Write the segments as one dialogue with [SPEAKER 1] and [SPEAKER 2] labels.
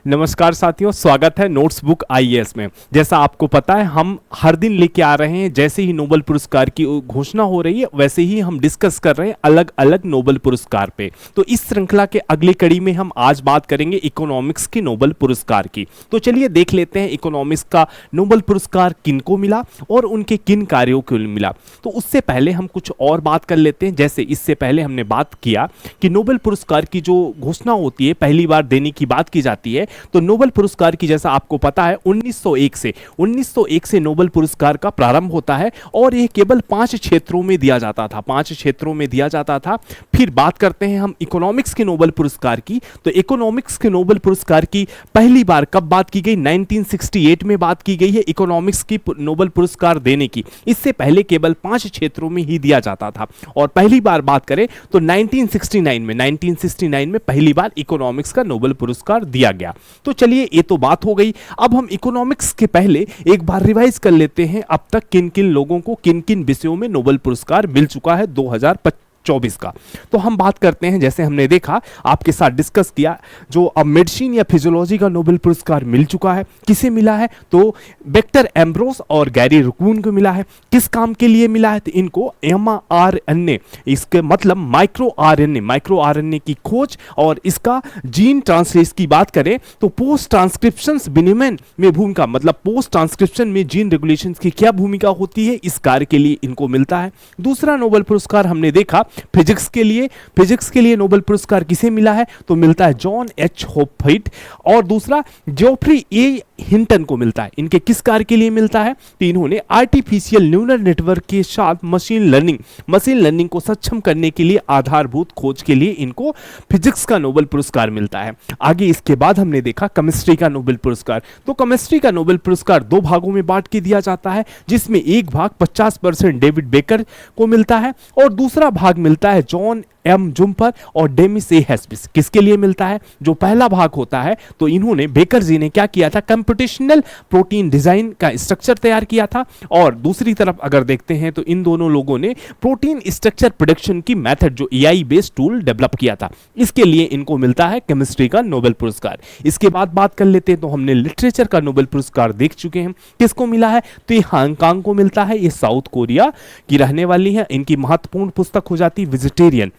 [SPEAKER 1] नमस्कार साथियों, स्वागत है नोट्स बुक आईएएस में। जैसा आपको पता है, हम हर दिन लेके आ रहे हैं, जैसे ही नोबेल पुरस्कार की घोषणा हो रही है वैसे ही हम डिस्कस कर रहे हैं अलग अलग नोबेल पुरस्कार पे। तो इस श्रृंखला के अगली कड़ी में हम आज बात करेंगे इकोनॉमिक्स के नोबेल पुरस्कार की। तो चलिए देख लेते हैं इकोनॉमिक्स का नोबेल पुरस्कार किनको मिला और उनके किन कार्यों को मिला। तो उससे पहले हम कुछ और बात कर लेते हैं। जैसे इससे पहले हमने बात किया कि नोबेल पुरस्कार की जो घोषणा होती है, पहली बार देने की बात की जाती है, तो नोबेल पुरस्कार की, जैसा आपको पता है, 1901 से नोबेल पुरस्कार का प्रारंभ होता है और यह केवल 5 क्षेत्रों में दिया जाता था। 5 क्षेत्रों में दिया जाता था। फिर बात करते हैं हम इकोनॉमिक्स के नोबेल पुरस्कार की। तो इकोनॉमिक्स के नोबेल पुरस्कार की पहली बार कब बात की गई? 1968 में बात की गई है इकोनॉमिक्स की नोबेल पुरस्कार देने की। इससे पहले केवल 5 क्षेत्रों में ही दिया जाता था। और पहली बार बात करें तो 1969 में पहली बार इकोनॉमिक्स का नोबेल पुरस्कार दिया गया। तो चलिए, ये तो बात हो गई। अब हम इकोनॉमिक्स के पहले एक बार रिवाइज कर लेते हैं अब तक किन किन लोगों को किन किन विषयों में नोबेल पुरस्कार मिल चुका है 2024 का। तो हम बात करते हैं, जैसे हमने देखा, आपके साथ डिस्कस किया, जो अब मेडिसिन या फिजियोलॉजी का नोबेल पुरस्कार मिल चुका है। किसे मिला है? तो विक्टर एम्ब्रोस और गैरी रुकून को मिला है। किस काम के लिए मिला है? तो इनको mRNA, इसके मतलब माइक्रो आरएनए की खोज और इसका जीन ट्रांसलेशन की बात करें तो पोस्ट ट्रांसक्रिप्शन विनिमय में भूमिका, मतलब पोस्ट ट्रांसक्रिप्शन में जीन रेगुलेशन की क्या भूमिका होती है, इस कार्य के लिए इनको मिलता है। दूसरा नोबेल पुरस्कार हमने देखा फिजिक्स के लिए नोबेल पुरस्कार किसे मिला है? तो मिलता है जॉन एच होपफील्ड। और दूसरा जेफरी ए हिंटन को मिलता है। इनके किस कार्य के लिए मिलता है? तो इन्होंने आर्टिफिशियल न्यूरल नेटवर्क के साथ मशीन लर्निंग को सक्षम करने के लिए आधारभूत खोज के लिए इनको फिजिक्स का नोबेल पुरस्कार मिलता है। आगे इसके बाद हमने देखा केमिस्ट्री का नोबेल पुरस्कार। तो केमिस्ट्री का नोबेल पुरस्कार 2 भागों में बांट के दिया जाता है, जिसमें एक भाग 50% डेविड बेकर को मिलता है और दूसरा भाग मिलता है जॉन एम जुम्पर और डेमिस ए हेस्पिस। किसके लिए मिलता है? जो पहला भाग होता है, तो इन्होंने, बेकर जी ने क्या किया था? कंप्यूटेशनल प्रोटीन डिजाइन का स्ट्रक्चर तैयार किया था। और दूसरी तरफ अगर देखते हैं तो इन दोनों लोगों ने प्रोटीन स्ट्रक्चर प्रेडिक्शन की मेथड, जो एआई बेस्ड टूल डेवलप किया था, इसके लिए इनको मिलता है केमिस्ट्री का नोबेल पुरस्कार। इसके बाद बात कर लेते हैं, तो हमने लिटरेचर का नोबेल पुरस्कार देख चुके हैं। किसको मिला है? तो ये हांगकांग को मिलता है। ये साउथ कोरिया की रहने वाली है। इनकी महत्वपूर्ण पुस्तक हो जाती है वेजिटेरियन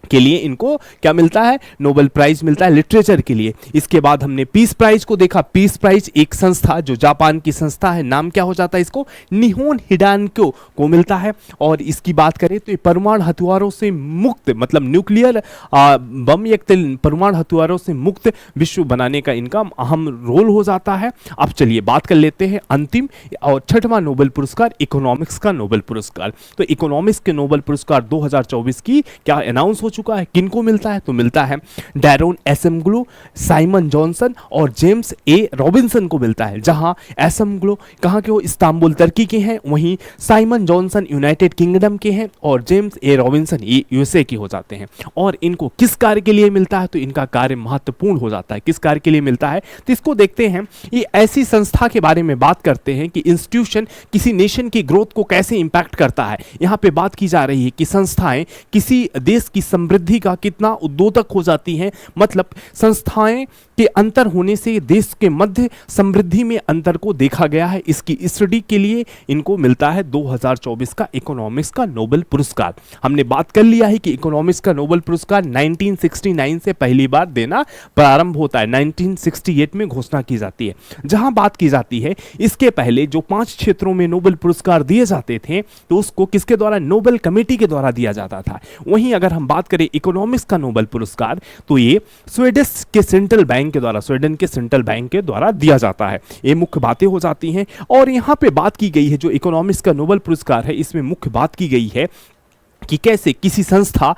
[SPEAKER 1] के लिए इनको क्या मिलता है? नोबेल प्राइज मिलता है लिटरेचर के लिए। इसके बाद हमने पीस प्राइज को देखा। पीस प्राइज एक संस्था, जो जापान की संस्था है, नाम क्या हो जाता है इसको? निहोन हिडानक्यो को मिलता है। और इसकी बात करें तो ये परमाणु हथियारों से मुक्त, मतलब न्यूक्लियर बम या परमाणु हथियारों से मुक्त विश्व बनाने का इनका अहम रोल हो जाता है। अब चलिए बात कर लेते हैं अंतिम और 6वां नोबेल पुरस्कार, इकोनॉमिक्स का नोबेल पुरस्कार। तो इकोनॉमिक्स के नोबेल पुरस्कार 2024 की क्या अनाउंस हो चुका है? किनको मिलता है? तो मिलता है डैरोन एसेमग्लू, साइमन जॉनसन और जेम्स ए रॉबिन्सन को मिलता है। जहां एसेमग्लू कहां के हो? इस्तांबुल तुर्की के हैं, वहीं साइमन जॉनसन यूनाइटेड किंगडम के हैं और जेम्स ए रॉबिन्सन ये यूएसए के हो जाते हैं। और इनको किस कार्य के लिए मिलता है? तो इनका कार्य महत्वपूर्ण हो जाता है। किस कार्य के लिए मिलता है? तो इसको देखते हैं। ये ऐसी संस्था के बारे में बात करते हैं कि इंस्टीट्यूशन किसी नेशन की ग्रोथ को कैसे इंपैक्ट करता है। यहां पे बात की जा रही है कि संस्थाएं किसी देश की समृद्धि का कितना उद्योतक हो जाती हैं, मतलब संस्थाएं के अंतर होने से देश के मध्य समृद्धि में अंतर को देखा गया है। इसकी स्टडी के लिए इनको मिलता है 2024 का इकोनॉमिक्स का नोबेल पुरस्कार। हमने बात कर लिया है कि इकोनॉमिक्स का नोबेल पुरस्कार 1969 से पहली बार देना प्रारंभ होता है। 1968 में घोषणा की जाती है। जहां बात की जाती है, इसके पहले जो 5 क्षेत्रों में नोबेल पुरस्कार दिए जाते थे, तो उसको किसके द्वारा? नोबेल कमेटी के द्वारा दिया जाता था। वहीं अगर हम बात करें इकोनॉमिक्स का नोबेल पुरस्कार, तो ये स्वीडन के सेंट्रल बैंक के द्वारा दिया जाता है। ये मुख्य बातें हो जाती हैं। और यहां पे बात की गई है, जो इकोनॉमिक्स का नोबेल पुरस्कार है, इसमें मुख्य बात की गई है कि कैसे किसी संस्था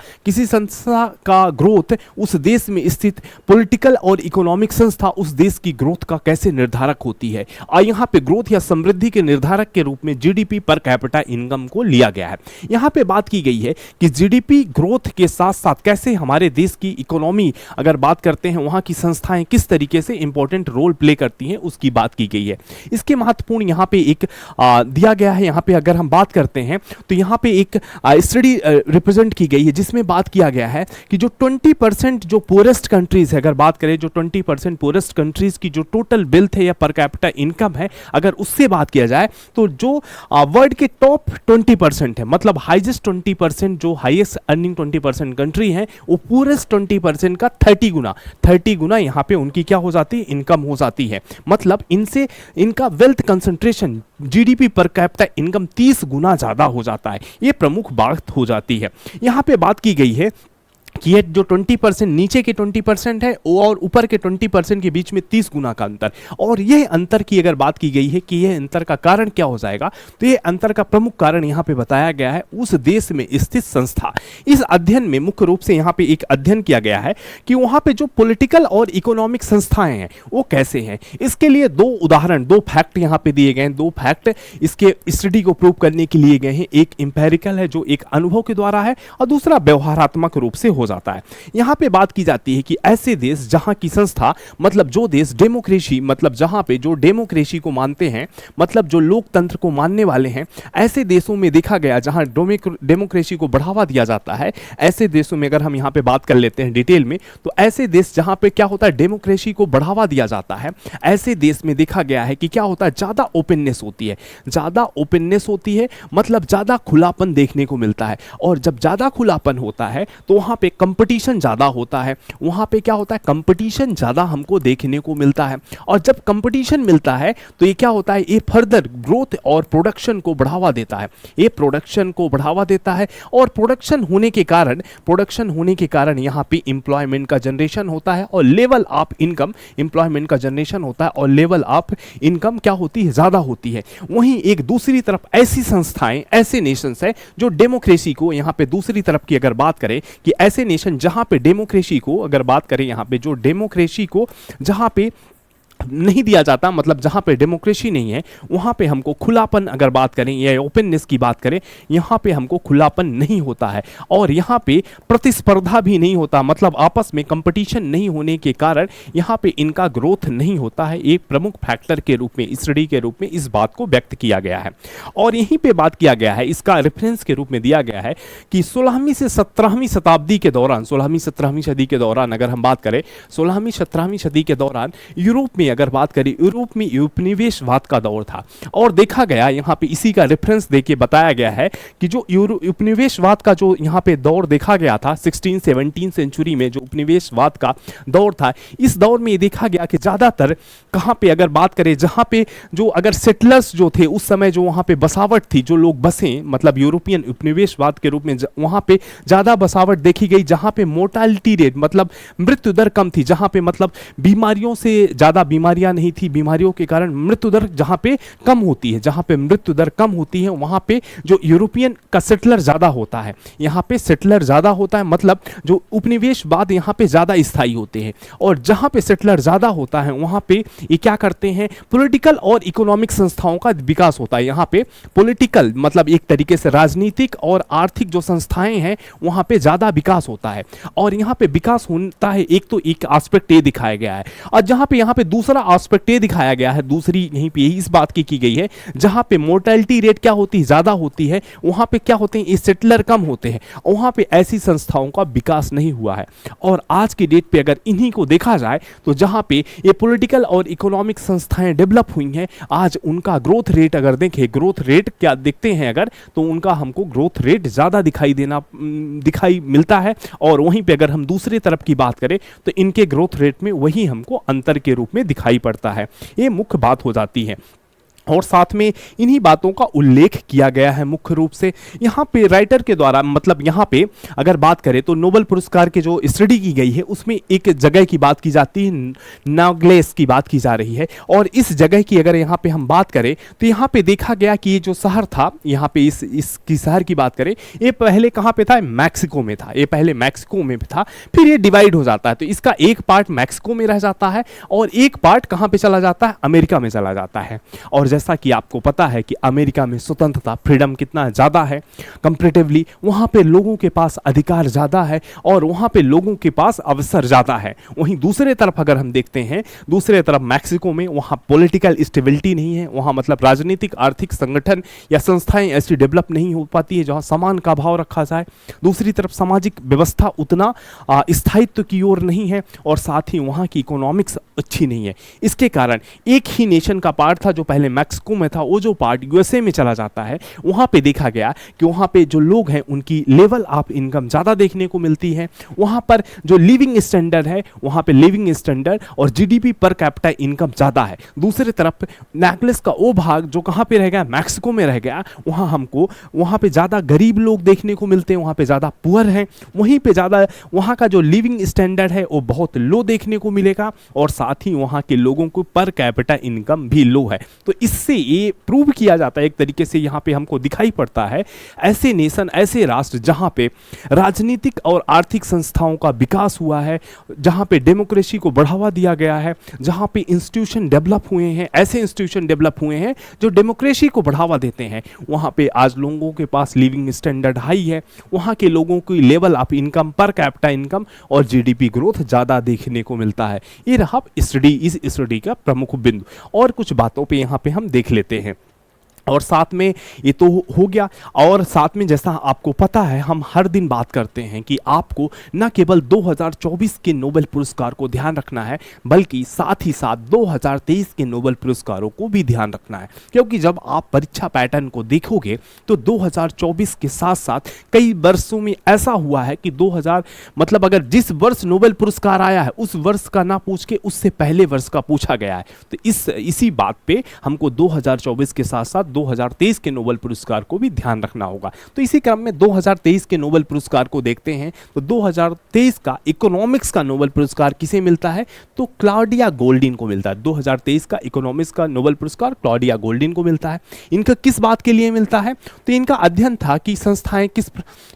[SPEAKER 1] का ग्रोथ, उस देश में स्थित पॉलिटिकल और इकोनॉमिक संस्था उस देश की ग्रोथ का कैसे निर्धारक होती है। और यहाँ पे ग्रोथ या समृद्धि के निर्धारक के रूप में जीडीपी पर कैपिटा इनकम को लिया गया है। यहाँ पे बात की गई है कि जीडीपी ग्रोथ के साथ साथ कैसे हमारे देश की इकोनॉमी, अगर बात करते हैं, वहाँ की संस्थाएं किस तरीके से इंपॉर्टेंट रोल प्ले करती हैं, उसकी बात की गई है। इसके महत्वपूर्ण यहाँ पे एक दिया गया है। यहाँ पे अगर हम बात करते हैं तो यहाँ पे एक स्टडी रिप्रेजेंट की गई है, जिसमें बात किया गया है कि जो 20% जो पोरेस्ट कंट्रीज है, अगर बात करें जो 20% पोरेस्ट कंट्रीज की जो टोटल वेल्थ है या पर कैपिटा इनकम है, अगर उससे बात किया जाए तो जो वर्ल्ड के टॉप 20% है, मतलब हाईएस्ट 20% जो हाईएस्ट अर्निंग 20% कंट्री है, वो पूरेस्ट 20% का 30 गुना यहाँ पे उनकी क्या हो जाती है, इनकम हो जाती है। मतलब इनसे इनका wealth concentration, GDP per capita income 30 गुना ज्यादा हो जाता है। ये प्रमुख बात हो जाती है। यहाँ पे बात की गई है कि ये जो 20% नीचे के 20% है और ऊपर के 20% के बीच में 30 गुना का अंतर, और यह अंतर की अगर बात की गई है कि यह अंतर का कारण क्या हो जाएगा, तो यह अंतर का प्रमुख कारण यहाँ पे बताया गया है उस देश में स्थित संस्था। इस अध्ययन में मुख्य रूप से यहाँ पे एक अध्ययन किया गया है कि वहाँ पे जो पॉलिटिकल और इकोनॉमिक संस्थाएं हैं वो कैसे हैं। इसके लिए दो उदाहरण, दो फैक्ट यहाँ पे दिए गए हैं। दो फैक्ट इसके स्टडी को प्रूव करने के लिए गए हैं। एक इंपेरिकल है जो एक अनुभव के द्वारा है, और दूसरा व्यवहारात्मक रूप से हो जाता है। यहां पे बात की जाती है कि ऐसे देश जहां की संस्था, मतलब जो देश डेमोक्रेसी, मतलब जहां पे जो डेमोक्रेसी को मानते हैं, मतलब जो लोकतंत्र को मानने वाले हैं, ऐसे देशों में देखा गया जहां डेमोक्रेसी को बढ़ावा दिया जाता है, ऐसे देशों में अगर हम यहां पे बात कर लेते हैं डिटेल में, तो ऐसे देश जहां पे क्या होता है, डेमोक्रेसी को बढ़ावा दिया जाता है, ऐसे देश में देखा गया है कि क्या होता है, ज्यादा ओपननेस होती है। ज्यादा ओपननेस होती है मतलब ज्यादा खुलापन देखने को मिलता है, और जब ज्यादा खुलापन होता है तो वहां पे कंपटीशन ज्यादा होता है। वहां पे क्या होता है, कंपटीशन ज्यादा हमको देखने को मिलता है, और जब कंपटीशन मिलता है तो ये क्या होता है, ये फर्दर ग्रोथ और प्रोडक्शन को बढ़ावा देता है। ये प्रोडक्शन को बढ़ावा देता है, और प्रोडक्शन होने के कारण यहाँ पे इंप्लॉयमेंट का जनरेशन होता है, और लेवल ऑफ इनकम, इंप्लॉयमेंट का जनरेशन होता है, और लेवल ऑफ इनकम क्या होती है, ज्यादा होती है। वहीं एक दूसरी तरफ ऐसी संस्थाएं, ऐसे नेशंस है जो डेमोक्रेसी को, यहाँ पे दूसरी तरफ की अगर बात करें कि ऐसे नेशन जहां पे डेमोक्रेसी को अगर बात करें, यहां पे जो डेमोक्रेसी को जहां पे नहीं दिया जाता, मतलब जहां पे डेमोक्रेसी नहीं है, वहां पे हमको खुलापन अगर बात करें या ओपननेस की बात करें, यहां पे हमको खुलापन नहीं होता है, और यहां पे प्रतिस्पर्धा भी नहीं होता, मतलब आपस में कंपटीशन नहीं होने के कारण यहां पे इनका ग्रोथ नहीं होता है। एक प्रमुख फैक्टर के रूप में, स्टडी के रूप में इस बात को व्यक्त किया गया है। और यहीं पे बात किया गया है, इसका रेफरेंस के रूप में दिया गया है कि 16वीं से 17वीं शताब्दी के दौरान, 16वीं 17वीं सदी के दौरान अगर हम बात करें, 16वीं 17वीं सदी के दौरान यूरोप में अगर बात करें, यूरोप में उपनिवेशवाद का दौर था, और देखा गया यहाँ पे इसी का रेफरेंस देके बताया गया है कि जो उपनिवेशवाद का जो यहाँ पे दौर देखा गया था 16-17 सेंचुरी में, जो उपनिवेशवाद का दौर था, इस दौर में ये देखा गया कि ज्यादातर कहाँ पे अगर बात करें, जहाँ पे जो अगर सेटलर्स जो थे उस समय, जो वहाँ पे बसावट थी, जो लोग बसे, मतलब यूरोपियन उपनिवेशवाद के रूप में वहाँ पे ज्यादा बसावट देखी गई, जहाँ पे मोर्टालिटी रेट, मतलब मृत्यु दर कम थी, जहाँ पे मतलब बीमारियों से ज्यादा बीमारियां नहीं थी, बीमारियों के कारण मृत्यु दर जहां पे कम होती है, जहां पे मृत्यु दर कम होती है, वहां पे जो यूरोपियन का सेटलर ज्यादा होता है, यहां पे सेटलर ज्यादा होता है, मतलब जो उपनिवेशवाद यहां पे ज्यादा स्थायी होते हैं, और जहां पे सेटलर ज्यादा होता है वहां पे ये क्या करते हैं, पॉलिटिकल और इकोनॉमिक संस्थाओं का विकास होता है। यहां पे पॉलिटिकल मतलब एक तरीके से राजनीतिक और आर्थिक जो संस्थाएं हैं वहां पे ज्यादा विकास होता है, और यहां पे विकास होता है। एक तो एक एस्पेक्ट ये दिखाया गया है, और जहां पे यहां पे दूसरा एस्पेक्ट ये दिखाया गया है, दूसरी यहीं पे इस बात की गई है, जहां पे मोर्टेलिटी रेट क्या होती है, ज्यादा होती है, वहां पे क्या होते हैं, ये सेटलर कम होते हैं, वहां पे ऐसी संस्थाओं का विकास नहीं हुआ है। और आज की डेट पे अगर इन्हीं को देखा जाए तो जहां पे ये पॉलिटिकल और इकोनॉमिक संस्थाएं डेवलप हुई हैं, आज उनका ग्रोथ रेट अगर देखें, ग्रोथ रेट क्या देखते हैं अगर, तो उनका हमको ग्रोथ रेट ज्यादा दिखाई मिलता है, और वहीं पे अगर हम दूसरी तरफ की बात करें तो इनके ग्रोथ रेट में वही हमको अंतर के रूप में दिखाई पड़ता है। ये मुख्य बात हो जाती है, और साथ में इन्हीं बातों का उल्लेख किया गया है मुख्य रूप से यहाँ पे राइटर के द्वारा। मतलब यहाँ पे अगर बात करें तो नोबेल पुरस्कार के जो स्टडी की गई है उसमें एक जगह की बात की जाती है, नाग्लेस की बात की जा रही है, और इस जगह की अगर यहाँ पे हम बात करें तो यहाँ पे देखा गया कि ये जो शहर था, यहाँ पे इसकी शहर की बात करें, ये पहले कहाँ पे था, मैक्सिको में था, ये पहले मैक्सिको में था, फिर ये डिवाइड हो जाता है, तो इसका एक पार्ट मैक्सिको में रह जाता है और एक पार्ट कहाँ पे चला जाता है, अमेरिका में चला जाता है। और जैसा कि आपको पता है कि अमेरिका में स्वतंत्रता, फ्रीडम कितना ज़्यादा है कंपैरेटिवली, वहाँ पे लोगों के पास अधिकार ज़्यादा है और वहाँ पे लोगों के पास अवसर ज़्यादा है। वहीं दूसरे तरफ अगर हम देखते हैं, दूसरे तरफ मैक्सिको में वहाँ पॉलिटिकल स्टेबिलिटी नहीं है, वहाँ मतलब राजनीतिक आर्थिक संगठन या संस्थाएं ऐसी डेवलप नहीं हो पाती है जहाँ सामान का भाव रखा जाए। दूसरी तरफ सामाजिक व्यवस्था उतना स्थायित्व की ओर नहीं है और साथ ही वहाँ की इकोनॉमिक्स अच्छी नहीं है। इसके कारण एक ही नेशन का पार्ट था जो पहले मैक्सिको में था, वो जो पार्ट यूएसए में चला जाता है, वहाँ पे देखा गया कि वहाँ पे जो लोग हैं उनकी लेवल ऑफ इनकम ज़्यादा देखने को मिलती है। वहाँ पर जो लिविंग स्टैंडर्ड है, वहाँ पे लिविंग स्टैंडर्ड और जीडीपी पर कैपिटा इनकम ज़्यादा है। दूसरी तरफ नेकलेस का वो भाग जो कहाँ पे रह गया, मैक्सिको में रह गया, वहाँ हमको वहाँ पे ज़्यादा गरीब लोग देखने को मिलते हैं, वहाँ पे ज़्यादा पुअर हैं, वहीं पे ज़्यादा वहाँ का जो लिविंग स्टैंडर्ड है वो बहुत लो देखने को मिलेगा और साथ ही वहाँ के लोगों को पर कैपिटा इनकम भी लो है। तो इससे ये प्रूव किया जाता है एक तरीके से, यहाँ पे हमको दिखाई पड़ता है ऐसे नेशन, ऐसे राष्ट्र जहाँ पे राजनीतिक और आर्थिक संस्थाओं का विकास हुआ है, जहाँ पे डेमोक्रेसी को बढ़ावा दिया गया है, जहाँ पे इंस्टीट्यूशन डेवलप हुए हैं, ऐसे इंस्टीट्यूशन डेवलप हुए हैं जो डेमोक्रेसी को बढ़ावा देते हैं, वहाँ पे आज लोगों के पास लिविंग स्टैंडर्ड हाई है, वहाँ के लोगों की level of income, per capita income और जीडीपी ग्रोथ ज़्यादा देखने को मिलता है। ये रहा इस स्टडी का प्रमुख बिंदु। और कुछ बातों पे यहाँ पे हम देख लेते हैं। और साथ में ये तो हो गया, और साथ में जैसा आपको पता है हम हर दिन बात करते हैं कि आपको न केवल 2024 के नोबेल पुरस्कार को ध्यान रखना है बल्कि साथ ही साथ 2023 के नोबेल पुरस्कारों को भी ध्यान रखना है, क्योंकि जब आप परीक्षा पैटर्न को देखोगे तो 2024 के साथ साथ कई वर्षों में ऐसा हुआ है कि 2000 मतलब अगर जिस वर्ष नोबेल पुरस्कार आया है उस वर्ष का ना पूछ के उससे पहले वर्ष का पूछा गया है। तो इसी बात पे हमको 2024 के साथ साथ 2023 के नोबेल पुरस्कार को भी ध्यान रखना होगा। तो इसी क्रम में 2023 के नोबेल पुरस्कार को देखते हैं तो 2023 का इकोनॉमिक्स का नोबेल पुरस्कार किसे मिलता है, तो क्लॉडिया गोल्डिन को मिलता है। 2023 का इकोनॉमिक्स का नोबेल पुरस्कार क्लॉडिया गोल्डिन को मिलता है। इनका किस बात के लिए मिलता है, तो इनका अध्ययन था कि संस्थाएं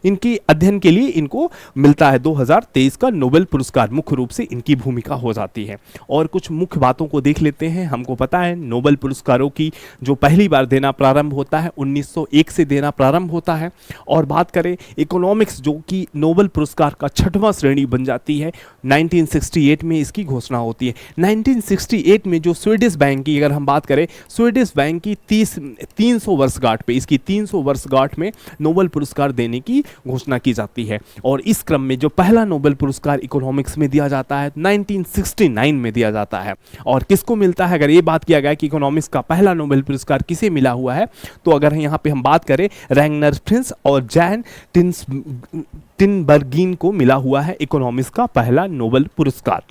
[SPEAKER 1] इनके अध्ययन के लिए इनको मिलता है 2023 का नोबेल पुरस्कार, मुख्य रूप से इनकी भूमिका हो जाती है। और कुछ मुख्य बातों को देख लेते हैं। हमको पता है नोबेल पुरस्कारों की जो पहली बार देना प्रारंभ होता है 1901 से देना प्रारंभ होता है। और बात करें इकोनॉमिक्स जो कि नोबेल पुरस्कार का 6वां श्रेणी बन जाती है, 1968 में इसकी घोषणा होती है। 1968 में जो स्वीडिश बैंक की अगर हम बात करें, स्वीडिश बैंक की 300 वर्षगांठ पे, इसकी 300 वर्षगांठ में नोबेल पुरस्कार देने की घोषणा की जाती है। और इस क्रम में जो पहला नोबेल पुरस्कार इकोनॉमिक्स में दिया जाता है 1969 में दिया जाता है। और किसको मिलता है, अगर ये बात किया गया कि इकोनॉमिक्स का पहला नोबेल पुरस्कार किसे मिला हुआ है, तो अगर यहाँ पे हम बात करें रैगनर फ्रिंस और जैन टिनबर्गिन को मिला हुआ है इकोनॉमिक्स का पहला नोबेल पुरस्कार।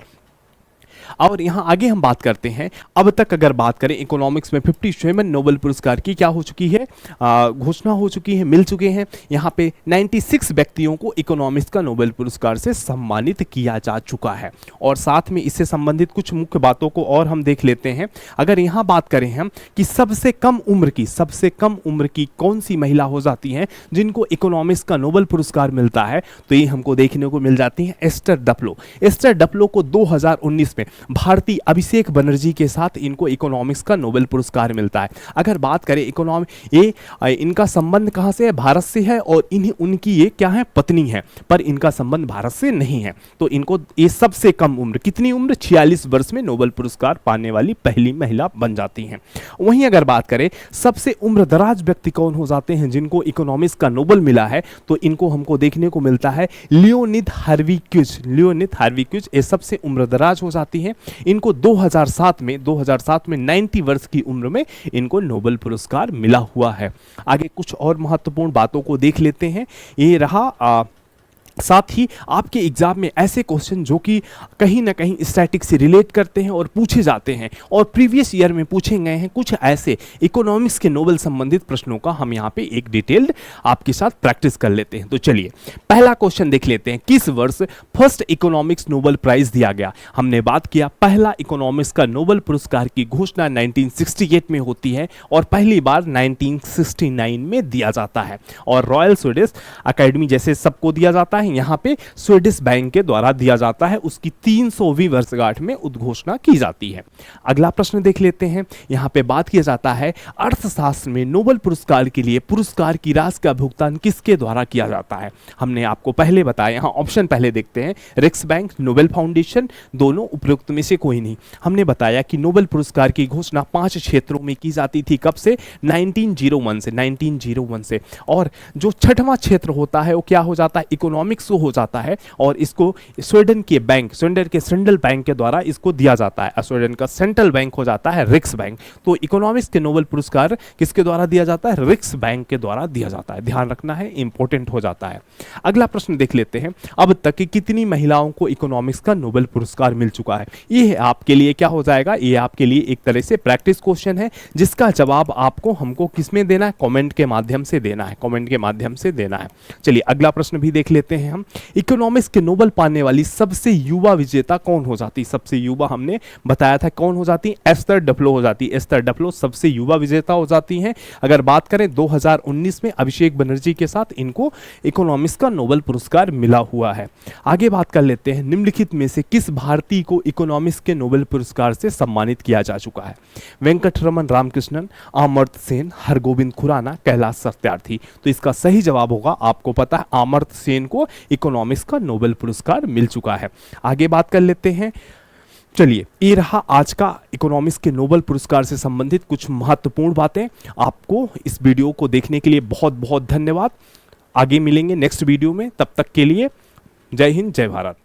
[SPEAKER 1] और यहाँ आगे हम बात करते हैं, अब तक अगर बात करें इकोनॉमिक्स में 57 नोबेल पुरस्कार की क्या हो चुकी है, घोषणा हो चुकी है, मिल चुके हैं। यहाँ पे 96 व्यक्तियों को इकोनॉमिक्स का नोबेल पुरस्कार से सम्मानित किया जा चुका है। और साथ में इससे संबंधित कुछ मुख्य बातों को और हम देख लेते हैं। अगर यहाँ बात करें हम कि सबसे कम उम्र की कौन सी महिला हो जाती हैं जिनको इकोनॉमिक्स का नोबेल पुरस्कार मिलता है, तो ये हमको देखने को मिल जाती हैं एस्टर डप्लो। एस्टर डप्लो को 2019 में भारतीय अभिषेक बनर्जी के साथ इनको इकोनॉमिक्स का नोबेल पुरस्कार मिलता है। अगर बात करें इनका संबंध कहां से है, भारत से है, और उनकी ये क्या है, पत्नी है, पर इनका संबंध भारत से नहीं है। तो इनको ये सबसे कम उम्र, कितनी उम्र, 46 वर्ष में नोबेल पुरस्कार पाने वाली पहली महिला बन जाती हैं। वहीं अगर बात करें सबसे उम्रदराज व्यक्ति कौन हो जाते हैं जिनको इकोनॉमिक्स का नोबेल मिला है, तो इनको हमको देखने को मिलता है लियोनिद हार्विक्यूज। ये सबसे उम्रदराज हो जाती है। इनको 2007 में 90 वर्ष की उम्र में इनको नोबेल पुरस्कार मिला हुआ है। आगे कुछ और महत्वपूर्ण बातों को देख लेते हैं। ये रहा साथ ही आपके एग्जाम में ऐसे क्वेश्चन जो कि कहीं ना कहीं स्टैटिक से रिलेट करते हैं और पूछे जाते हैं और प्रीवियस ईयर में पूछे गए हैं, कुछ ऐसे इकोनॉमिक्स के नोबेल संबंधित प्रश्नों का हम यहाँ पे एक डिटेल्ड आपके साथ प्रैक्टिस कर लेते हैं। तो चलिए पहला क्वेश्चन देख लेते हैं, किस वर्ष फर्स्ट इकोनॉमिक्स नोबेल प्राइज दिया गया। हमने बात किया पहला इकोनॉमिक्स का नोबेल पुरस्कार की घोषणा 1968 में होती है और पहली बार 1969 में दिया जाता है। और रॉयल स्वीडिश अकेडमी जैसे सबको दिया जाता है, है, यहाँ पे स्वीडिश बैंक के द्वारा दिया जाता है, उसकी 300वीं वर्षगांठ में उद्घोषणा की जाती है। अगला प्रश्न देख लेते हैं। यहाँ पे बात किया जाता है अर्थशास्त्र में नोबेल पुरस्कार के लिए पुरस्कार की राशि का भुगतान किसके द्वारा किया जाता है। हमने आपको पहले बताया, यहाँ ऑप्शन पहले देखते हैं, रिक्स बैंक, नोबेल फाउंडेशन, दोनों उपयुक्त में से कोई नहीं। हमने बताया कि नोबेल पुरस्कार की घोषणा 5 क्षेत्रों में की जाती थी, कब से, 1901 से। और जो छठवां क्षेत्र होता है वो क्या हो जाता है, इकोनॉमिक्स हो जाता है, और इसको स्वीडन के बैंक, स्वीडन के सेंट्रल बैंक के द्वारा इसको दिया जाता है। स्वीडन का सेंट्रल बैंक हो जाता है रिक्स बैंक। तो इकोनॉमिक्स के नोबेल पुरस्कार किसके द्वारा दिया जाता है, रिक्स बैंक के द्वारा दिया जाता है। ध्यान रखना है, इंपॉर्टेंट हो जाता है। अगला प्रश्न देख लेते हैं, अब तक की कितनी महिलाओं को इकोनॉमिक्स का नोबेल पुरस्कार मिल चुका है। ये आपके लिए क्या हो जाएगा, ये आपके लिए एक तरह से प्रैक्टिस क्वेश्चन है, जिसका जवाब आपको हमको किसमें देना है, कमेंट के माध्यम से देना है, कमेंट के माध्यम से देना है। चलिए अगला प्रश्न भी देख लेते हैं हम। इकोनॉमिक्स के नोबेल पाने वाली सबसे युवा विजेता कौन हो जाती, सबसे युवा हमने बताया था कौन हो जाती, एस्थर डफ्लो हो जाती। एस्थर डफ्लो सबसे युवा विजेता हो जाती हैं। अगर बात करें 2019 में अभिषेक बनर्जी के साथ इनको इकोनॉमिक्स का नोबेल पुरस्कार मिला हुआ है। आगे बात कर लेते हैं, निम्नलिखित में से किस भारतीय को इकोनॉमिक्स के नोबेल पुरस्कार से सम्मानित किया जा चुका है। वेंकटरमन रामकृष्णन, अमर्त्य सेन, हरगोविंद खुराना, कैलाश सत्यार्थी। तो इसका सही जवाब होगा, आपको पता है, अमर्त्य सेन को इकोनॉमिक्स का नोबेल पुरस्कार मिल चुका है। आगे बात कर लेते हैं। चलिए, ये रहा आज का इकोनॉमिक्स के नोबेल पुरस्कार से संबंधित कुछ महत्वपूर्ण बातें। आपको इस वीडियो को देखने के लिए बहुत बहुत धन्यवाद। आगे मिलेंगे नेक्स्ट वीडियो में, तब तक के लिए जय हिंद, जय भारत।